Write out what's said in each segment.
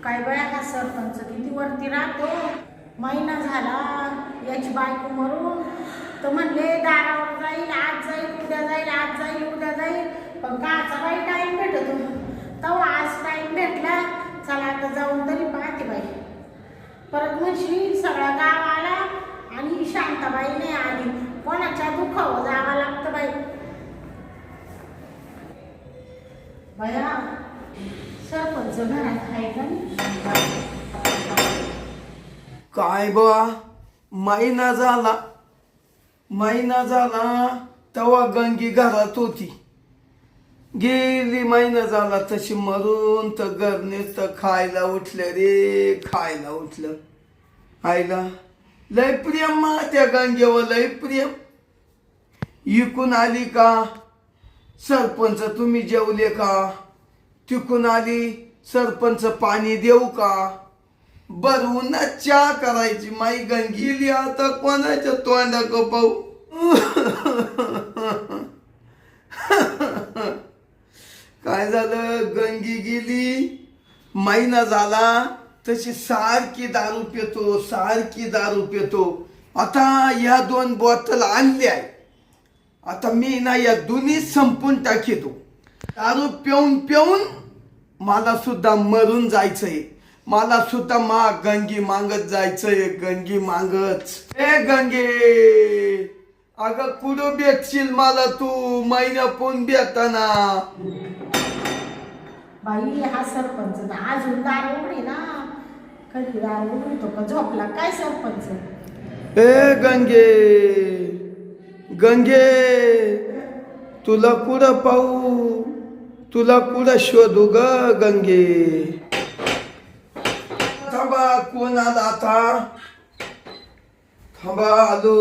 काय बया हा सरपंच किती वरती राहतो. महिना झाला याची बायको मरून, तर म्हणले दारावर जाईल, आज जाईल उद्या जाईल, आज जाईल उद्या जाईल, पण काचा बाई टाईम भेटतो. तेव्हा आज टाईम भेटला, चला आता जाऊन तरी पाहते बाई. परत म्हणशील सगळा गाव आला आणि ही शांताबाई नाही आली. कोणाच्या दुखावं जावं लागतं बाई. बया सरपंच घरात आहे का नाही? काय बा महिना झाला तेव्हा गंगी घरात होती. गेली महिना झाला तशी मरून, तर घरने तर खायला उठलं रे, खायला उठलं. आईला लय प्रेम मा त्या गंगेवर, लय प्रेम. इकून आली का सरपंच तुम्ही जेवले का, तिकून आली सरपंच पाणी देऊ का, बरवून चहा करायची. माई गंगीली आता कोणाच्या तोंडाक पाहू. काय झालं, गंगी गेली, महिना झाला तशी सारखी दारू पितो. आता या 2 बॉटल आणल्या, आता मी ना या दोन्ही संपून टाकीतो. दारू पिऊन मला सुद्धा मरून जायचंय, मला सुद्धा गंगी मागत जायचंय, गंगी मागच. ए गंगे, अगं कुठं भेटशील मला तू, महिना पण भेटताना. बाई हा सरपंच अजून दार उघडी ना, कधी दार उघडतो का झोपला काय सरपंच? ए गंगे तुला कुठं पाहू, तुला कुठं शोधू ग गंगे. थांबा, कोण आला आता, थांबा आलो.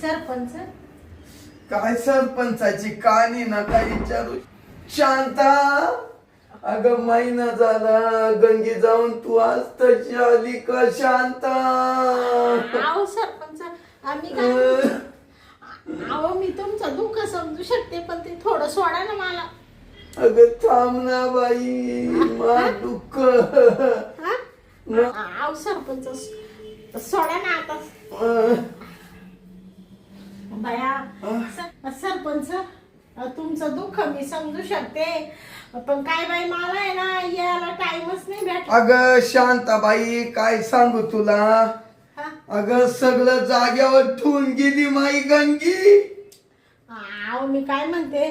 सरपंच काय सरपंचाची कहाणी ना काय विचारू. शांता, अगं महिना झाला गंगी जाऊन, तू आज तशी आली का शांता? अहो सरपंच, आम्ही काय, अहो मी तुमचं दुःख समजू शकते, पण ते थोडं सोडा ना मला. अगं थांब ना बाई, मा दुःख. अहो सरपंच सोडा ना आता. बया सरपंच, तुमचं दुःख मी समजू शकते, पण काय बाई मला आहे ना यायला टाइमच नाही भेटला. अगं शांताबाई काय सांगू तुला, अगं सगळं जाग्यावर ठेवून गेली माई गंगी. अहो मी काय म्हणते,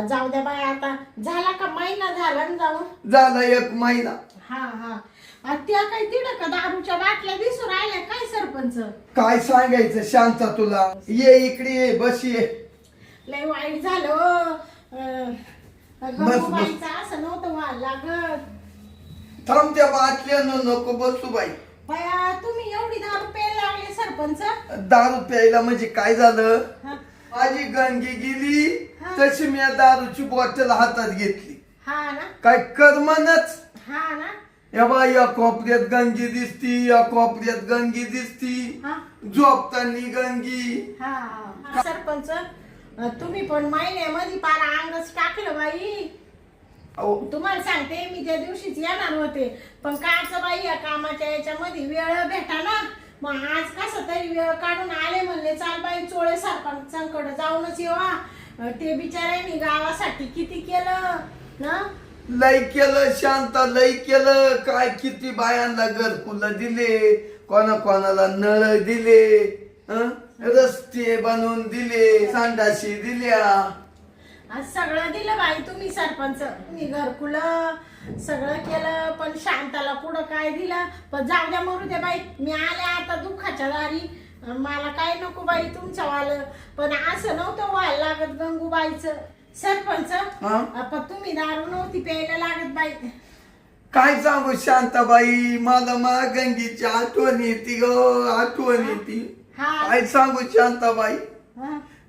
जाऊ द्या बाई, आता झाला का महिना झाला ना जाऊन? झाला 1 महिना. हा त्या काय तिथं का दारूच्या बाटल्या दिसून राहिल्या काय सरपंच? काय सांगायचं शांता तुला, ये इकडे ये, बस ये. लय वाईट झालं. बस. गंगूबाईचं असं नव्हतं व्हायला लागत. थांब, त्या बाटल्यानं नको बसू बाई. बया तुम्ही एवढी दारू प्यायला लागले सरपंच? दारू प्यायला म्हणजे काय झालं, हा. माझी गंगी गेली तशी मी दारूची बॉटल हातात घेतली. हा ना. काय कर्मनच. हा ना. या कोपऱ्यात गंगी दिसती, या कोपऱ्यात गंगी दिसती, झोपतानी गंगी. हा सरपंच, तुम्ही पण महिन्यामध्ये पार अंगच टाकलं बाई. तुम्हाला सांगते, मी त्या दिवशीच येणार होते, पण कायचं बाई या कामाच्या याच्यामध्ये वेळ भेटा ना. मग आज कसं तरी वेळ काढून आले, म्हणले चाल बाई चोळे सरपंचांकडे जाऊनच येवा. ते बिचाऱ्यांनी गावासाठी किती केलं ना. लय केलं शांता, लय केलं. काय किती बायांना घरकुल दिले, कोणाला नळ दिले, रस्ते बनवून दिले, संडाशी दिल्या. आज सगळं दिलं बाई तुम्ही सरपंच, मी घरकुल सगळं केलं, पण शांताला पुढं काय दिलं. पण जाऊ द्या मरू द्या बाई, मी आले आता दुःखाच्या दारी. मला काय नको बाई तुमचं वालं, पण असं नव्हतं व्हायला लागत गंगूबाईचं. सरपंच पण तुम्ही दारू नव्हती प्यायला लागत बाई. काय सांगू शांताबाई, मला गंगीची आठवण येते ग, आठवण येते. काय सांगू शांताबाई,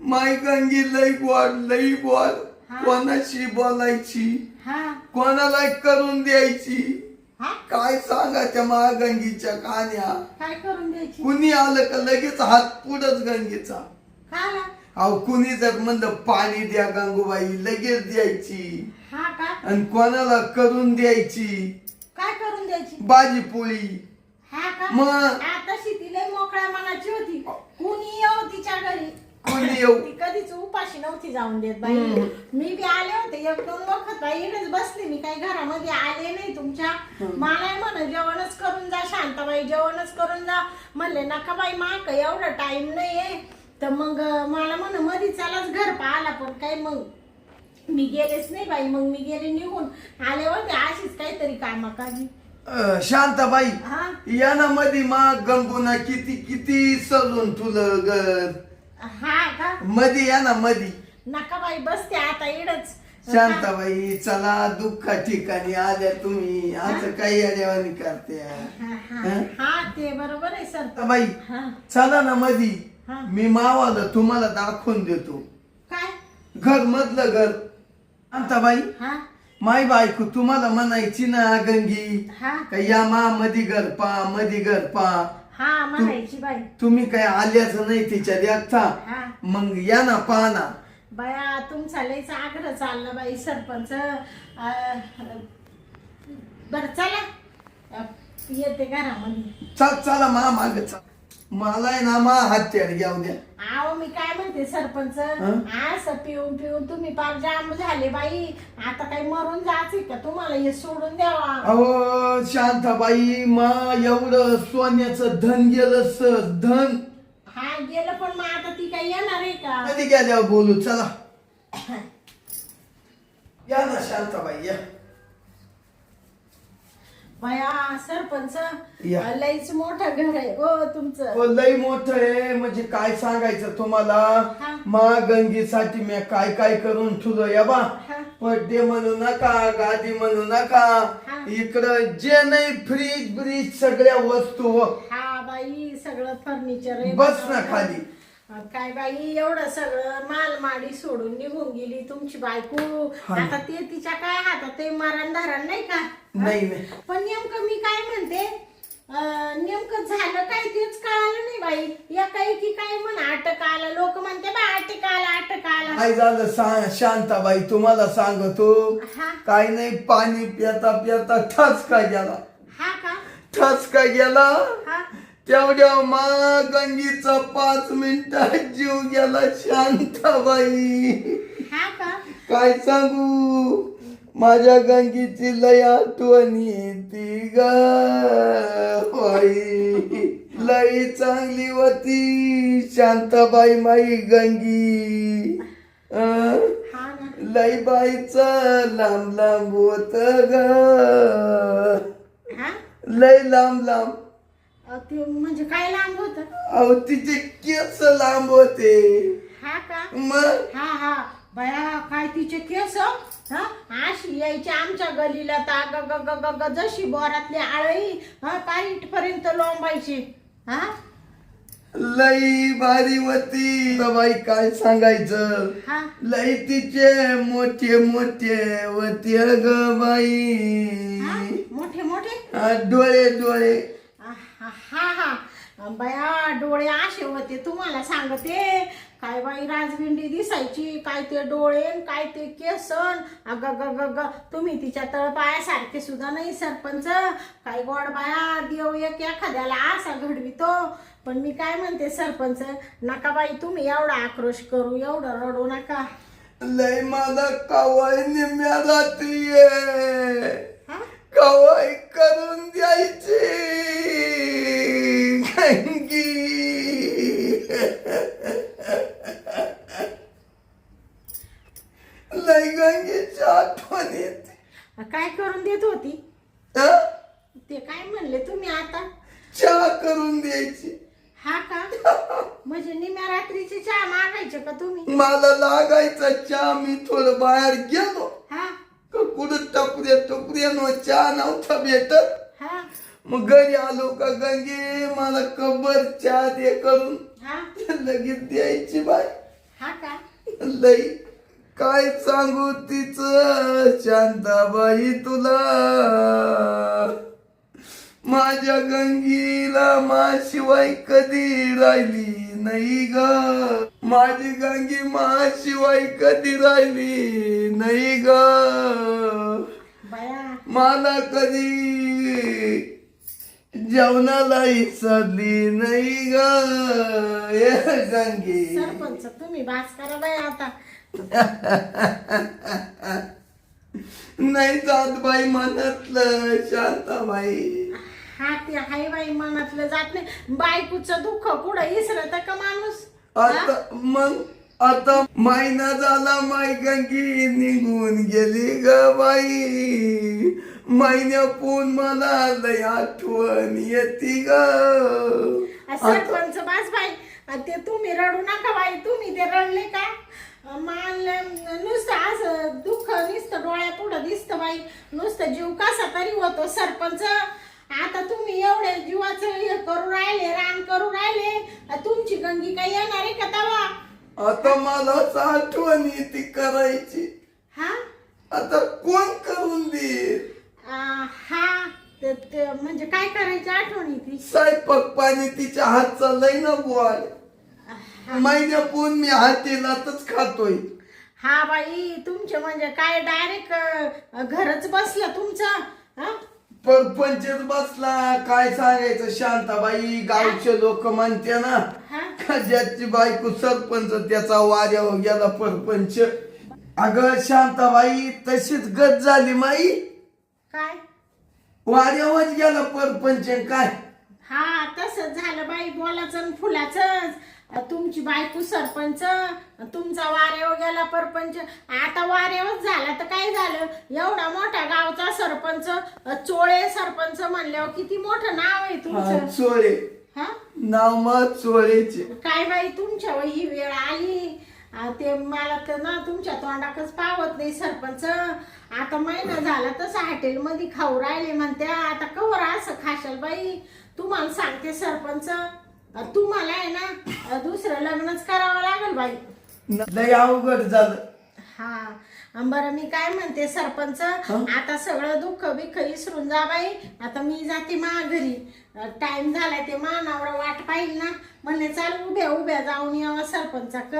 माय गंगी लई गोड, कोणाशी बोलायची, कोणाला करून द्यायची. काय सांगायच्या मा गंगीच्या कहाण्या. काय करून द्यायची? कुणी आलं का लगेच हात पुढंच गंगेचा. अहो कुणी जर म्हणलं पाणी द्या गंगूबाई लगेच द्यायची हा का? आणि कोणाला करून द्यायची काय करून द्यायची? भाजी पोळी. हा का? मग? आता ती लय मोकळ्या मनाची होती. कुणी येऊ तिच्या घरी, कोणी येऊ ती कधीच उपाशी नव्हती जाऊन देत बाई. मी बी आले होते 1-2 वखत बाई इकडेच बसले, मी काही घरामध्ये आले नाही तुमच्या. मला म्हण जेवणच करून जा शांताबाई, जेवणच करून जा. म्हणले नका बाई माक एवढा टाइम नाहीये. तर मग मला म्हण मधी चलाच घर पाहाला, पण काय मग मी गेलेच नाही बाई. मग मी गेले निघून, आले होते अशीच काहीतरी कामाकाजी. शांताबाई हा या ना मधी मग गंगूना किती किती सजून तुलं घर हा का? मधी या ना मधी. नका बाई बसते आता इडच. शांताबाई चला दुःखा ठिकाणी आल्या तुम्ही, असं काही अडवाणी करते. हा ते बरोबर आहे सर. बाई हा चला ना मधी, हा. मी मावाला तुम्हाला दाखवून देतो काय? घर मधलं घर. शांताबाई हा माय बायको तुम्हाला म्हणायची ना गंगी हा का या मा मधी घर पा मधी घर पा. हा म्हणायची बाई. तुम्ही काय आल्याच नाही तिच्या देखता, हा मग या ना पहा ना. बाया तुमचा लयच आग्रह चालला बाई सरपंच. बर चला येते घरामध्ये. चला मा माग चल. मला आहे ना मा हत्यार घेऊन द्या. आहो मी काय म्हणते सरपंच, असं पिऊन पिऊन तुम्ही पार जाम झाले बाई. आता काही मरून जायचे का तुम्हाला? हे सोडून द्यावा. अहो शांताबाई मा एवढं सोन्याचं धन गेलं सर धन. हा गेलं, पण मग आता ती काही येणार आहे का? कधी गेल्यावर बोलू. चला या ना शांताबाई या. बाया सरपंच या. लईच मोठं घर आहे हो तुमचं. हो लई मोठं आहे, म्हणजे काय सांगायचं तुम्हाला. हा. मा गंगीसाठी मी काय काय करून ठेवलं या बा. हा. बर्थडे म्हणू नका, गादी म्हणू नका, हा. इकडं जे नाही फ्रीज ब्रीज सगळ्या वस्तू. हा बाई सगळं फर्निचर आहे. बस ना खाली. काय बाई एवढं सगळं मालमाडी सोडून निघून गेली तुमची बायको. हा. आता ते तिच्या काय हातात ते मरण धरण नाही का? नाही नाही पण नेमकं मी काय म्हणते, नेमकं झालं काय तेच कळालं नाही बाई. एकाएकी काय म्हणा अटक आला, लोक म्हणते बा अटक आला अटक आला. काय झालं शांताबाई तुम्हाला सांगतो. हा काय नाही पाणी पिता पिता ठसका गेला. हा का? ठसका गेला हा तेवढ्या मा गंगीचा 5 मिनिटात जीव गेला शांताबाई. हा का? काय सांगू माझ्या गंगीची लय आठवण येते ग बाई. लय चांगली होती शांताबाई माई गंगी. हा ना. लय बाईच लांब लांब होत ग, हा लय लांब लांब. ते म्हणजे काय लांब होत? अहो तिचे केस लांब होते. हा का? मग हा हा बया काय तिचे केस हा अशी यायची आमच्या गलीला तर ग ग ग ग जशी बोरातली आळी. हा काय इथपर्यंत लोंबायची. हा लई भारी होती बाई काय सांगायचं. हा लई तिचे मोठे मोठे होते ग बाई. हा मोठे मोठे. डोळे डोळे. हा हा बया डोळे असे होते तुम्हाला सांगते. काय बाई राजविंडी दिसायची, काय ते डोळे काय ते केसन. अग ग ग ग तुम्ही तिच्या तळपायासारखे सुद्धा नाही सरपंच. काय गोड बाया देव एक एखाद्याला असा घडवितो. पण मी काय म्हणते सरपंच, नका बाई तुम्ही एवढा आक्रोश करू, एवढं रडू नका. लय मला कवाय निम्या रात्री हा कवाय करून द्यायची गंगी. लय गंगेची आठवण येते. काय करून देत होती? हं? ते काय म्हणले तुम्ही आता? चहा करून द्यायची. हा का? म्हणजे निम्या रात्रीची चहा मागायचे का तुम्ही? मला लागायचा चहा, मी थोडं बाहेर गेलो हा का कुठं टपऱ्या चहा नव्हता भेटत. हा मग घरी आलो का गंगे मला कबर चहा दे करून. हा लगेच द्यायची बाई. हा का? लई काय सांगू तिच शांताबाई तुला. माझ्या गंगीला माशिवाय कधी राहिली नाही ग, माझी गंगी माझ्याशिवाय कधी राहिली नाही ग, बाया मला कधी जेवणाला विसरली नाही ग हे गंगी. सरपंच तुम्ही बास करा बाई आता. नाही जात बाई मनातलं शांताबाई. हा ते हाय बाई मनातलं जात नाही. बायकोचं दुःख कुठं इसरत का माणूस? हा? आता मग आता महिना झाला माई गंगी निघून गेली ग बाई. महिन्यापून मला लय आठवण येते ग. सरपंच बास बाई, ते तुम्ही रडू नका बाई. तुम्ही ते रडले का नुसतं असं दुःख नुसतं डोळ्यापुढं दिसतं बाई. नुसतं जीव कसा तरी होतो सरपंच. आता तुम्ही एवढे जीवाचं हे करू राहिले, रान करू राहिले, तुमची गंगी काय येणार आहे का तवा? आता मला आठवण येते करायची. हा आता कोण करून देईल? हा ते म्हणजे काय करायची आठवण येते? स्वयंपाक पाणी तिच्या हातचा लय ना बुवाल. महिन्यापून मी हातीलाच खातोय. हा बाई तुमचे म्हणजे काय डायरेक्ट घरच बसलं तुमचं. हा परपंचच बसला. काय सांगायचं शांताबाई, गावचे लोक म्हणते ना हा ज्याची बायको सरपंच त्याचा वाऱ्यावर गेला परपंच. अगं शांताबाई तशीच गत झाली माई. काय वाऱ्यावर गेला परपंच काय. हा तसंच झालं बाई, बोलाचं आणि फुलाचंच. तुमची बायको सरपंच, तुमचा वाऱ्यावर गेला परपंच. आता वाऱ्यावर झाला तर काय झालं? एवढा मोठा गावचा सरपंच, चोळे सरपंच म्हणल्यावर किती मोठं नाव आहे तुमचं. चोळे हा नाव मग चोळेचे. काय बाई तुमच्यावर ही वेळ आली. ते मला तर ना तुमच्या तोंडाकच पावत नाही सरपंच. आता महिना झाला तसं हॉटेलमध्ये खाऊ राहिले म्हणते. आता कवर असं खाशाल बाई? तुम्हाला सांगते सरपंच, तुम्हाला आहे ना दुसरं लग्नच करावं लागेल बाई. लय अवघड झालं. हा बरं मी काय म्हणते सरपंच, आता सगळं दुःख बिख विसरून जा बाई. आता मी जाते घरी. टाइम झालाय, ते मानावर वाट पाहिल ना. म्हणले चाल उभ्या उभ्या जाऊन यावं सरपंचाक.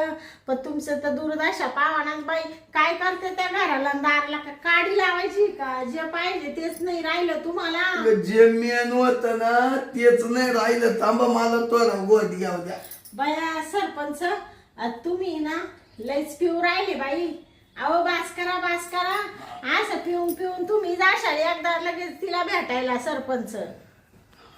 पण तुमचं तर दुर्दशा पावानाच बाई. काय करते त्या घराला दारला? का काडी लावायची का? जे पाहिजे तेच नाही राहिलं तुम्हाला. जे मेन होत ना तेच नाही राहिलं. थांबा मला तो गोद घ्याव द्या. बाया सरपंच तुम्ही ना लयच पिऊ राहिले बाई. अहो बास करा. असं पिऊन पिऊन तुम्ही जाशाल एकदा लगेच तिला भेटायला सरपंच.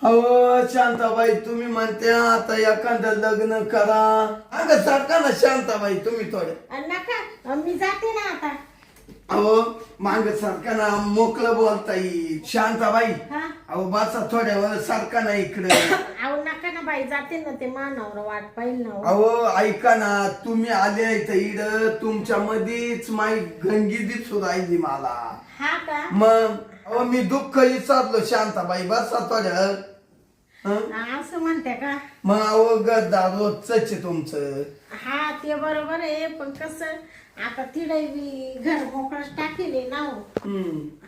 अहो शांताबाई तुम्ही म्हणते आता एखादं लग्न करा. अगं सारखा ना शांताबाई तुम्ही थोडे. नका मी जाते ना आता. अहो माग सारखा ना, मोकळं बोलता येईल शांताबाई. हा अहो बसा थोड्या वेळ सारखा ना इकडे. अहो नका ना बाई, जाते ना. ते मानावर वाट पाहिल ना. अहो ऐका ना, तुम्ही आले इथं इड तुमच्या मध्येच माई गंगी दिसू राहिली मला. हा का? मग अहो मी दुःख विचारलो शांताबाई. बसा थोड्या वेळ. असं म्हणते का? मग अहो गद्दा रोजच आहे तुमचं. हा ते बरोबर आहे, पण कसं आता तिडे मी घर मोकळच टाकेले ना.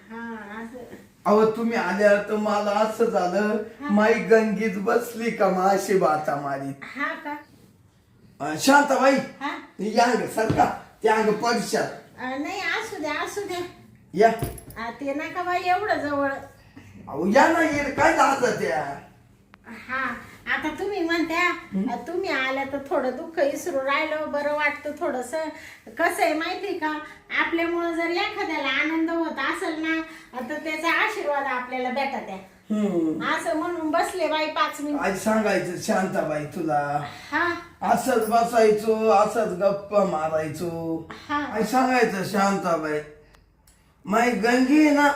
हा असं. अहो तुम्ही आल्या तर मला असं झालं माई गंगीत बसली का माशी बाता मारी. हा का? शांताबाई हा यांग सारखा त्या अंग पडशात. नाही असू द्या. या ते नका बाई एवढं जवळ. अहो या ना येईल काय जात त्या. हा आता तुम्ही म्हणत्या तुम्ही आल्या तर थोडं दुःख विसरून राहिलं बरं वाटतं थोडस. कसं आहे माहितीये का, आपल्यामुळं जर एखाद्याला आनंद होत असेल ना तर त्याचा आशीर्वाद आपल्याला भेटत आहे. असं म्हणून बसले बाई 5 मिनिट. आज सांगायचं शांताबाई तुला, हा असंच बसायचो असंच गप्पा मारायचो. हा आज सांगायचं शांताबाई माई गंगी ना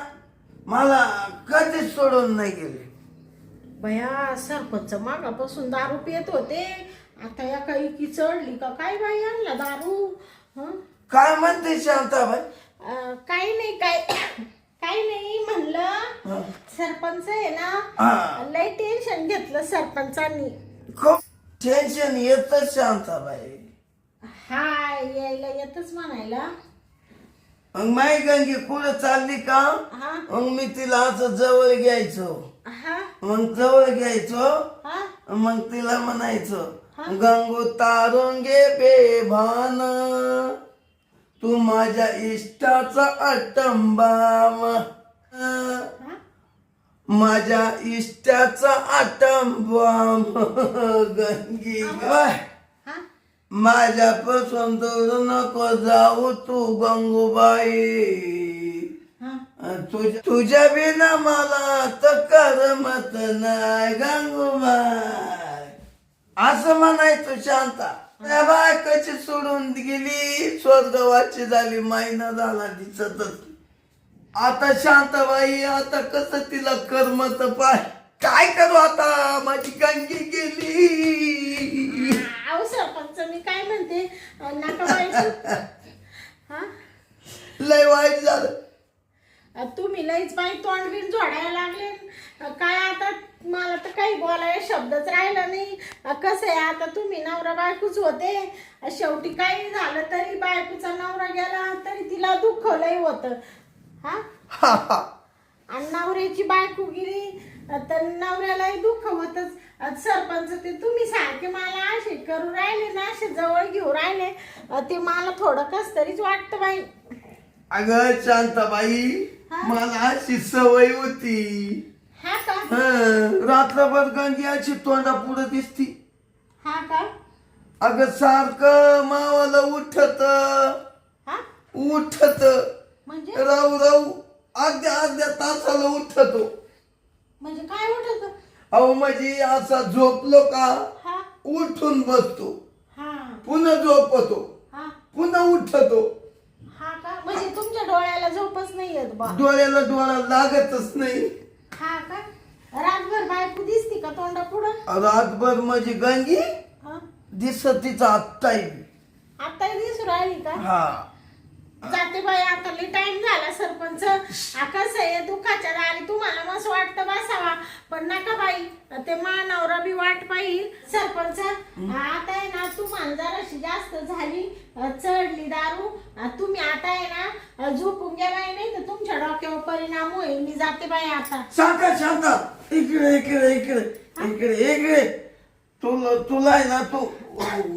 मला कधीच सोडून नाही गेली. भया सरपंच मागापासून दारू पित होते, आता या काही चढली का काय बाई आणला दारू. काय म्हणते शांताबाई? काही नाही म्हणलं. सरपंच आहे ना लय टेन्शन घेतलं सरपंचांनी. खूप टेन्शन येत शांताबाई. हा यायला येतच म्हणायला. मग माई गंगी कुठं चालली का? हा मग मी तिला असं जवळ घ्यायचो. हा मग जवळ घ्यायचो हा मग तिला म्हणायचो हा. गंगू तारुंगे बेभान तू माझ्या इष्टाचा अटंबाम हा? माझ्या इष्टाचा अटंबाम गंगी गाय हा? माझ्यापासून दूर नको जाऊ तू गंगूबाई हा? तुझ्या बिना मला तर करमत नाही गंगूबाई असं म्हणायचं शांता त्या बायकाची सोडून गेली स्वर्गवाची झाली महिना झाला दिसतच आता शांताबाई आता कसं तिला करमत पाय काय करू आता माझी गंगी गेली अहो सरपंच मी काय म्हणते नका बाई हा लय वाईट झालं तुम्ही लईच बाई तोंड बिन जोडायला लागले काय आता मला तर काही बोलायला शब्दच राहिला नाही कसं आहे आता तुम्ही नवरा बायकोच होते शेवटी काही झालं तरी बायकोचा नवरा गेला तरी तिला दुःख लई होतं हा आणि नवऱ्याची बायको गेली तर नवऱ्यालाही दुःख होतच सरपंच ते तुम्ही सारखे मला असे करू राहिले ना असे जवळ घेऊ राहिले ते मला थोडं कस तरीच वाटतं बाई अगं शांताबाई मला अशी सवय होती हा का रात्रभर गंगी अशी तोंडा पुढे दिसती हा का अगं सारखं मावाला उठत हा उठत म्हणजे राहू राहू अर्ध्या तासाला उठतो म्हणजे काय उठत अहो म्हणजे असा झोपलो का हा उठून बसतो हा पुन्हा झोपतो हा पुन्हा उठतो हा का म्हणजे तुमच्या डोळ्याला झोपच नाही येत बा डोळ्याला डोळा लागतच नाही हा का रातभर बायको दिसती का तोंडा पुढं रातभर म्हणजे गंगी हा दिसत तिचा आत्ताही आता दिसू राहिली का हा जाते बाई आता लई टाइम झाला सरपंच कसं आहे दुःखाच्या दारी तुम्हाला मस्त वाटतं बसावा पण नका बाई ते मानवरा बी वाट पाहिल सरपंच आता आहे ना तुम्हाला जराशी जास्त झाली चढली दारू तुम्ही आता आहे ना झोपून गेलाय नाही तर तुमच्या डोक्यावर परिणाम होईल मी जाते बाई आता शांता इकडे इकडे इकडे इकडे इकडे तुला आहे ना तू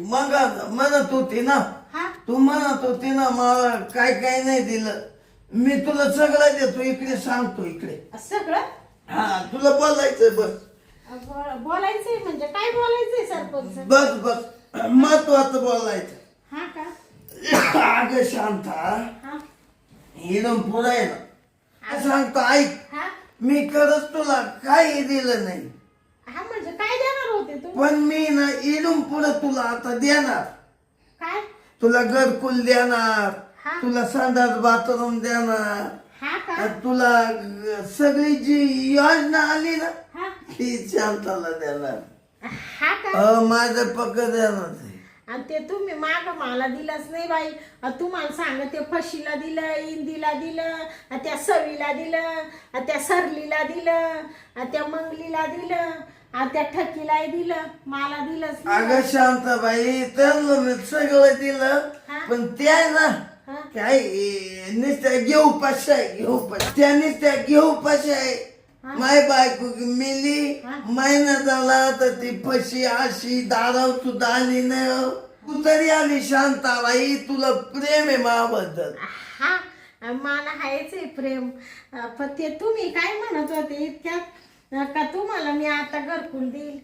मग म्हणत होती ना हा तू म्हणत होती ना मला काय काय नाही दिलं मी तुला सगळं देतो इकडे सांगतो इकडे सगळं हा तुला बोलायचंय बस बोलायचंय म्हणजे काय बोलायचंय सरपंच बस महत्वाचं बोलायचं हा का अगं शांता हा इडून पुढे आहे ना सांगतो ऐक हा मी खरंच तुला काही दिलं नाही हा म्हणजे काय देणार होते तुम्ही पण मी ना इडून पुढे तुला आता देणार काय तुला घरकुल देणार हा. तुला संडास बाथरूम देणार हा का तुला सगळी जी योजना आली ना हा ही शांताला देणार हा का माझं पक्क देणार ते. आणि ते तुम्ही माग मला दिलंच नाही बाई तुम्हाला सांग ते फशीला दिलं इंदीला दिलं त्या सवीला दिलं त्या सरलीला दिलं त्या मंगलीला दिलं त्या ठकीलाही दिलं मला दिलंच नाही अगं शांताबाई त्यांना मी सगळं दिलं हा. पण त्या ना हा. काय नुसत्या घेऊ पाशाय घेऊ त्या नुसत्या घेऊ पाशाय माय बायको मिली हा. महिना झाला तर ती फशी अशी दाराव सुद्धा आली नाही तू तरी आली शांताबाई तुला प्रेम आहे माझ्याबद्दल हा मला हायच आहे प्रेम पण ते तुम्ही काय म्हणत होते इतक्यात का तुम्हाला मी आता घरकुल देईल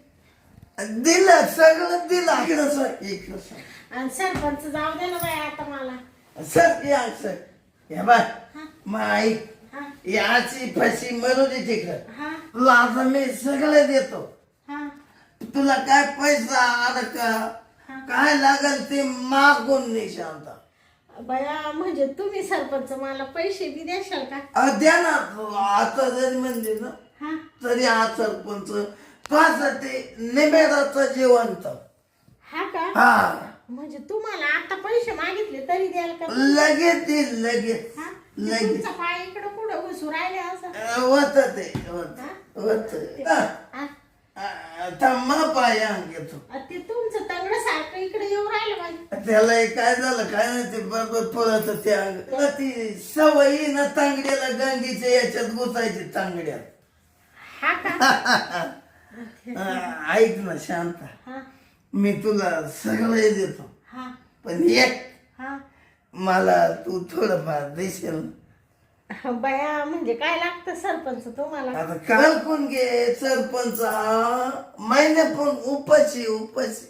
दिलं सगळं दिलं इकडं सर इकडं सर आणि सरपंच जाऊ दे ना बाई आता मला सर या सर या बाय हा. माई हा याची फशी मरू दे तिकडं हा तुला आता मी सगळं देतो हा तुला काय पैसा आला का हा. काय लागल ते मागून नाही शांता बया म्हणजे तुम्ही सरपंच मला पैसे बी देशाल का द्या ना आता जरी म्हणजे ना हा तरी हा सरपंच तुझ्यासाठी निमेराचं जिवंत हा का हा म्हणजे तुम्हाला आता पैसे मागितले तरी द्याल का लगेच येईल लगेच हा? ते लगेच तुमचा पाय इकडं कुठं घुसू राहिले असं होत ते होत हा? थांबा पाय घेतो ते तुमचं तंगड सारखं इकडे येऊ राहिलं बाई त्याला हे काय झालं काय नाही ते बरोबर पळत ते अंग त्याला ती सवयी ना तांगड्याला गंगीच्या याच्यात घुसायची तांगड्यात हा का ऐक ना शांता हा मी तुला सगळे देतो हा पण एक हा मला तू थोडंफार देशील. बया म्हणजे काय लागतं सरपंच तुम्हाला? आता काल कोण घे सरपंच महिने पण उपाशी उपाशी.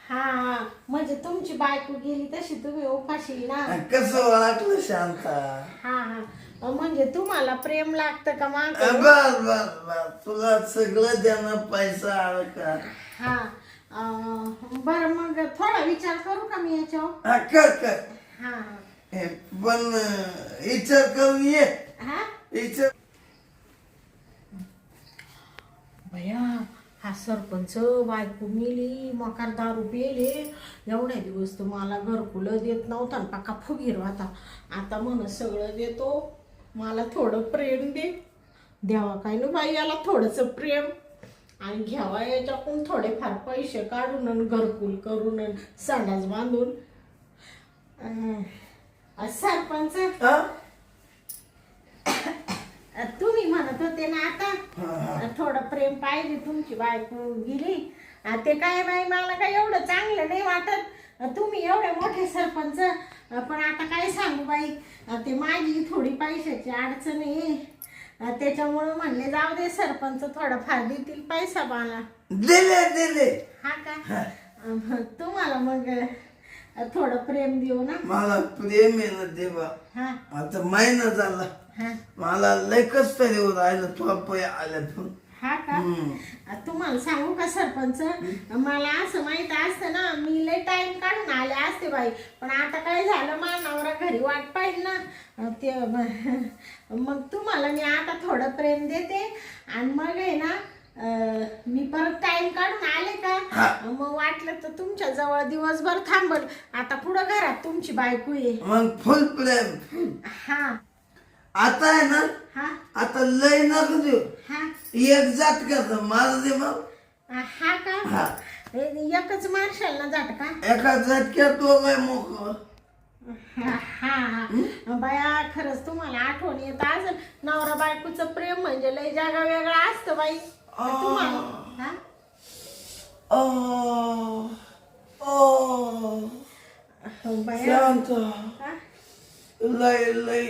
हा म्हणजे तुमची बायको गेली तशी तुम्ही उपाशी ना. कसं वाटलं शांता? हा हा म्हणजे तुम्हाला प्रेम लागतं का माग? बर बर बर तुला सगळं देणं पैसा आला का? हा बरं मग थोडा विचार करू का मी याच्यावर? हा कर कर. हा हे, पण विचार करून ये. हा विचार भैया हा सरपंच बायको मिली मकार दारू पिले एवढ्या दिवस तर मला घरकुलं देत नव्हता आणि पक्का फुगीर होता. आता म्हण सगळं देतो मला थोडं प्रेम दे. द्यावा काय ना बाई याला थोडंसं प्रेम आणि घ्यावा याच्याकडून थोडेफार पैसे काढून आणि घरकुल करून आणि संडास बांधून. सरपंच हा? तुम्ही म्हणत होते ना आता थोडं प्रेम पाहिजे तुमची बायको गेली. ते काय बाई मला काय एवढं चांगलं नाही वाटत. तुम्ही एवढे मोठे सरपंच पण आता काय सांगू बाई ते माझी थोडी पैशाची अडचण आहे. त्याच्यामुळे म्हणले जाऊ दे सरपंच थोडंफार देतील पैसा मला. दिले दिले. हा का तुम्हाला मग थोडं प्रेम देऊ ना. मला प्रेम आहे ना देवा. हा आता महिना झाला हा मला लय कस तरी राहिलं तुला पै आल्या पण. हा का तुम्हाला सांगू का सरपंच मला असं माहित असतं ना मी लय टाइम काढून आले असते बाई. पण आता काय झालं मानावरा घरी वाट पाहिजे ना ते मग तुम्हाला मी आता थोडं प्रेम देते आणि मग आहे ना मी परत टाइम काढून आले का मग वाटलं तर तुमच्या जवळ दिवसभर थांबल. आता पुढं घरात तुमची बायको आहे. मग फुल प्रेम. हा आता आहे ना हा आता लय नको देऊ. हा एक जात का माझ दे मग. हा का एकच मार्शाल ना जात का? एका झटक्यात तो काय मोकळ. हा बाया खरंच तुम्हाला आठवण येत असेल नवरा बायकोचं प्रेम म्हणजे लय जागा वेगळा असतं बाई. तुम्हाला हा बाया शांत हा? लय लय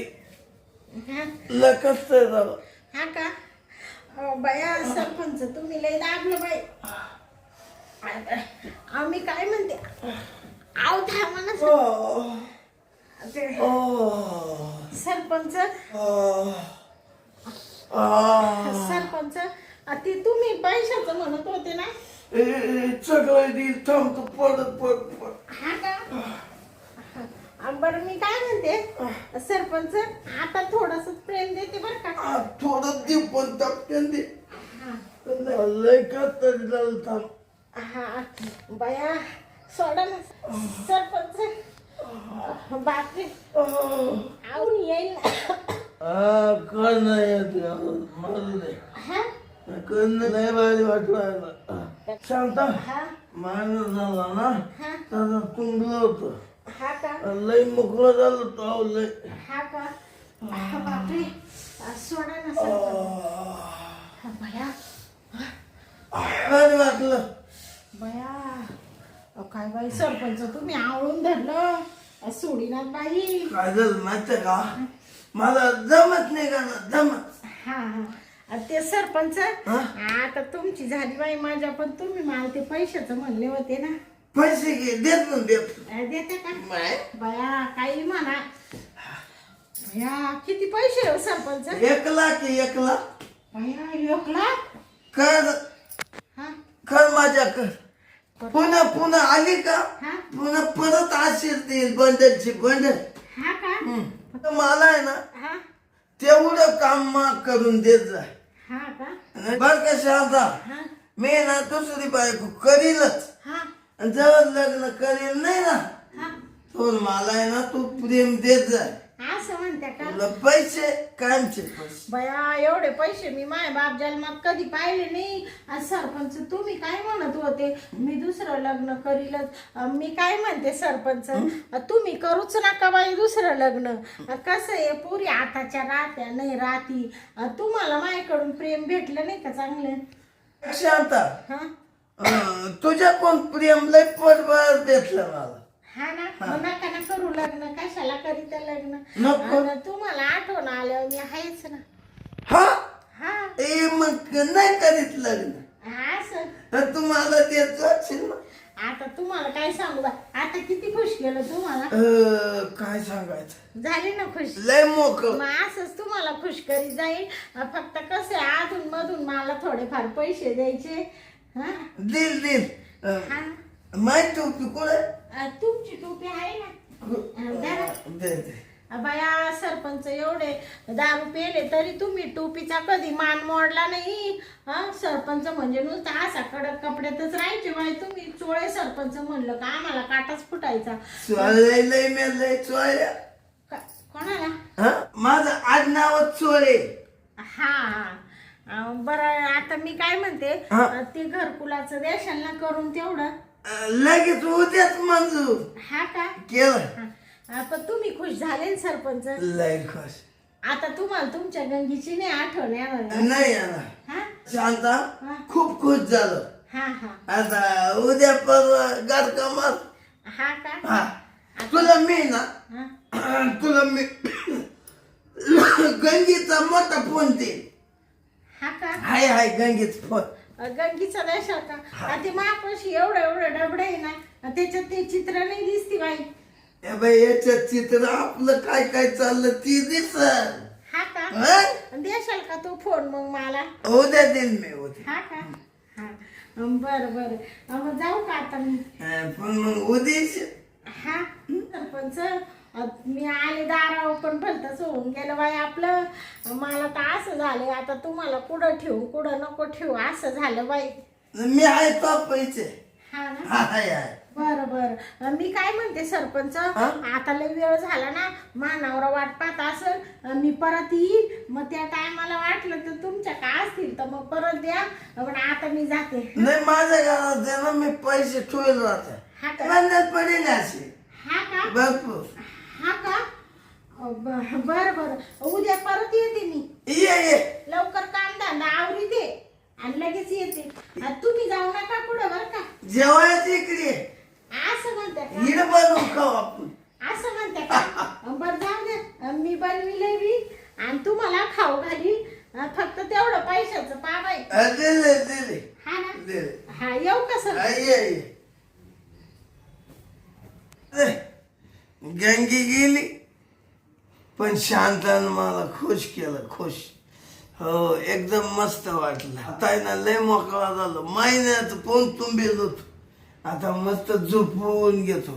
हा? लय कस झालं. हा का बाया सरपंच तुम्ही लय दाबलं बाई. मी काय म्हणते आव थांबा ना सरपंच. सरपंच ते तुम्ही पैशाचं म्हणत होते ना. सगळं दिल थांबतो पडत पडत पडत. हा का बरं मी काय म्हणते सरपंच आता थोडस प्रेम देते बर का. थोडं दे पण टपक्यान दे. हा लय कस तरी झालं थांब. हा बाया सोडा ना सरपंच. बापरे आवून येईल कळणं येत मला नाही. हा कळणं नाही भारी वाटलं. सांगता हा माणूस झाला ना हा त्याला तुंबलं होतं. हा का लय मोकळं झालं तो लय. हा का बापरे सोडा ना सरपंच. बया भारी वाटलं. बया काय बाई सरपंच तुम्ही आवळून धरलं सोडीनात बाई. काय झालं माहितीये का मला जमत नाही का ना जमत. हा हा ते सरपंच हा? आता तुमची झाली बाई माझ्या पण तुम्ही मला ते पैशाचं म्हणले होते ना. पैसे घे देत ना देत. देते का बया काही म्हणा. बया किती पैसे हो सरपंच? 1 लाख 1 लाख. बया 1 लाख. कर हा कर माझ्याकडे. पुन्हा पुन्हा आली का हा पुन्हा परत आशीष देईल बंडलची बंडल. हा का तर मला आहे ना हा तेवढं काम करून देत जाय. हा का बर का शारदा हा मी ना दुसरी बायको करीलच. हा आणि जेव्हा लग्न करेल नाही ना हा तो मला आहे ना तू प्रेम देत जाय. असं म्हणते का तुला पैसे कायमचे पैसे. बया एवढे पैसे मी माय बाप जन्मात कधी पाहिले नाही. आणि सरपंच तुम्ही काय म्हणत होते मी दुसरं लग्न करीलच. मी काय म्हणते सरपंच तुम्ही करूच नका बाई दुसरं लग्न. कसं आहे पुरी आताच्या राहत्या नाही राहती. तुम्हाला माझ्याकडून प्रेम भेटलं नाही का चांगलं? शांता हा तुझ्या कोण प्रेम लय पडबर भेटलं मला. हा ना मग नका ना करू लग्न, कशाला करीत लग्न. नको. आणि तुम्हाला आठवण आल्यावर मी आहेच ना. हा हा मग नाही करीत लग्न. असं तर तुम्हाला देत असेल ना. आता तुम्हाला काय सांगू बा, आता किती खुश केलं तुम्हाला. काय सांगायचं, झाली ना खुश. लय मोकळ. मग असंच तुम्हाला खुश करीत जाईल. फक्त कसे अधून मधून मला थोडेफार पैसे द्यायचे. हा दिल हा. माहित टोपी कुठे तुमची टोपी आहे ना. जरा. दे. बाया सरपंच एवढे दारू पेले तरी तुम्ही टोपीचा कधी मान मोडला नाही. हा सरपंच म्हणजे नुसतं असा कडक कपड्यातच राहायचे बाई तुम्ही. चोळे सरपंच म्हणलं का आम्हाला काटाच फुटायचा. चोळलंय लय मेलय चोळ्या. कोणाला. हा माझं आडनावच चोळे. हा बरं आता मी काय म्हणते, हा. ते घरकुलाचं देशाल ना करून तेवढं. लगेच उद्याच मंजूर हा का. केलं. पण तुम्ही खुश झाले ना सरपंच. लय खुश. आता तुम्हाला तुमच्या गंगीची नाही आठवण येणार. नाही येणार. हा शांता हा. खूप खुश झालो. हा हा आता उद्या परवा गाड कमाल. हा का. हा तुला मी ना हा. तुला मी गंगीचा मोठा फोन दे. हा का. हाय गंगीचा फोन. गंगीचा देशाल का. ते मापाशी एवढं डबडं आहे ना, त्याच्यात ते चित्र नाही दिसती बाई. ए बाई याच्यात चित्र आपलं काय काय चाललं ती दिसल. हा का. हा? देशाल का तो फोन मग मला. उद्या देईन मी उद्या. हा का. हा बरं मग जाऊ का आता मी. पण मग उद्या हा सरपंच मी आले दारावर पण भलतच होऊन गेलं बाई आपलं. मला तर असं झालं आता तुम्हाला कुठं ठेवू कुठं नको ठेवू असं झालं बाई. मी आहे तो पैसे. हा ना. आहे. बरं मी काय म्हणते सरपंच, आता लय वेळ झाला ना, मानावरा वाट पाहत असं मी परत येईल. मग त्या टायमाला वाटलं तर तुमच्या काय असतील तर मग परत द्या. पण आता मी जाते. नाही माझ्या घरात आहे ना मी पैसे ठेवले राहते. हा का. म्हणण्यात पडेल असे हा का. भरपूर. हा का. बरं उद्या परत येते मी. ये लवकर काम धंदा आवरीते आणि लगेच येते. तुम्ही जाऊ नका पुढं बरं का. जेवायची इकडे असं म्हणते का. हिड बनवून खाऊ आपण. असं म्हणते का. बरं जाऊ दे मी बनविले बी आणि तुम्हाला खाऊ घाली. फक्त तेवढं पैशाचं पा बाई. दिले हा ना. दिले. हा येऊ का सर. ये गंगी गेली पण शांतानं मला खुश केलं. खुश हो एकदम मस्त वाटलं. आता आहे ना लय मोकळा झालो. महिन्यात फोन तुंबेल होतो. आता मस्त झोपून घेतो.